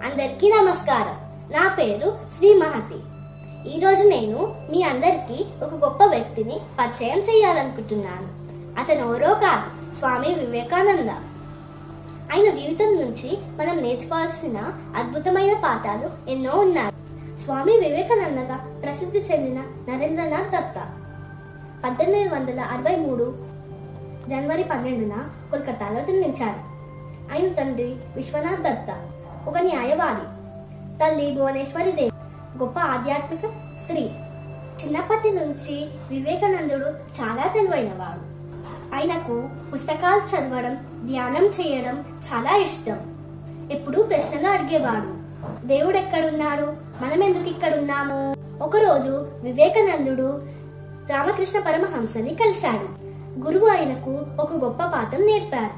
అందరికీ నమస్కారం. నా పేరు శ్రీ మహతి. ఈరోజు నేను మీ అందరికీ ఒక గొప్ప వ్యక్తిని పరిచయం చేయాలనుకుంటున్నాను. అతను ఎవరో కాదు, స్వామి వివేకానంద. ఆయన జీవితం నుంచి మనం నేర్చుకోవాల్సిన అద్భుతమైన పాఠాలు ఎన్నో ఉన్నాయి. స్వామి వివేకానందగా ప్రసిద్ధి చెందిన నరేంద్రనాథ్ దత్త 1863 జనవరి 12న కోల్కతాలో జన్మించారు. ఆయన తండ్రి విశ్వనాథ్ దత్త ఒక న్యాయవాది, తల్లి భువనేశ్వరి దేవి గొప్ప ఆధ్యాత్మిక స్త్రీ. చిన్నప్పటి నుంచి వివేకానందుడు చాలా తెలివైనవాడు. ఆయనకు పుస్తకాలు చదవడం, ధ్యానం చేయడం చాలా ఇష్టం. ఎప్పుడూ ప్రశ్నలు అడిగేవాడు. దేవుడు ఎక్కడున్నాడు, మనం ఎందుకు ఇక్కడున్నాము? ఒకరోజు వివేకానందుడు రామకృష్ణ పరమహంసని కలిశాడు. గురువు ఆయనకు ఒక గొప్ప పాఠం నేర్పారు.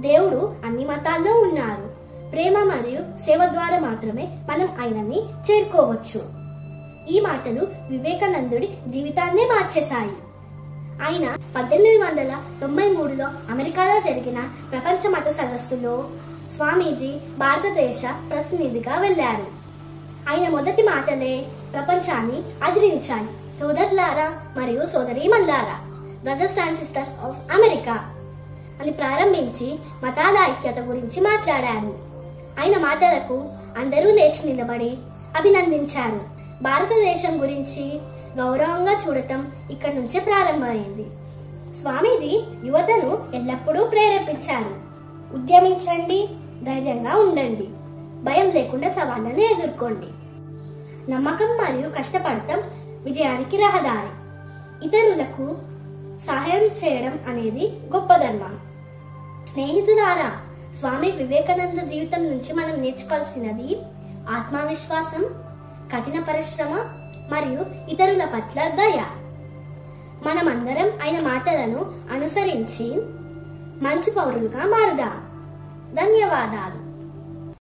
దేవుడు అన్ని మతాల్లో ఉన్నారు. ప్రేమ మరియు సేవ ద్వారా మాత్రమే మనం ఆయనని చేరుకోవచ్చు. ఈ మాటలు వివేకానందుడి జీవితాన్నే మార్చేశాయి. ఆయన 1893లో అమెరికాలో జరిగిన ప్రపంచ మత సదస్సులో స్వామీజీ భారతదేశ ప్రతినిధిగా వెళ్లారు. ఆయన మొదటి మాటలే ప్రపంచాన్ని అదిరించాయి. సోదరులారా మరియు సోదరీమణులారా, brothers and sisters of America అని ప్రారంభించి మతాల ఐక్యత గురించి మాట్లాడారు. ఆయన మాటలకు అందరూ లేచి నిలబడి అభినందించారు. భారతదేశం గురించి గౌరవంగా చూడటం ఇక్కడి నుంచే ప్రారంభమైంది. స్వామీజీ యువతను ఎల్లప్పుడూ ప్రేరేపించారు. ఉద్యమించండి, ధైర్యంగా ఉండండి, భయం లేకుండా సవాళ్లను ఎదుర్కోండి. నమ్మకం మరియు కష్టపడటం విజయానికి రహదారి. ఇతరులకు సహాయం చేయడం అనేది గొప్ప ధర్మం. స్నేహితులారా, స్వామి వివేకానంద జీవితం నుంచి మనం నేర్చుకోవాల్సినది ఆత్మవిశ్వాసం, కఠిన పరిశ్రమ మరియు ఇతరుల పట్ల దయ. మనమందరం ఆయన మాటలను అనుసరించి మంచి పౌరులుగా మారుదాం. ధన్యవాదాలు.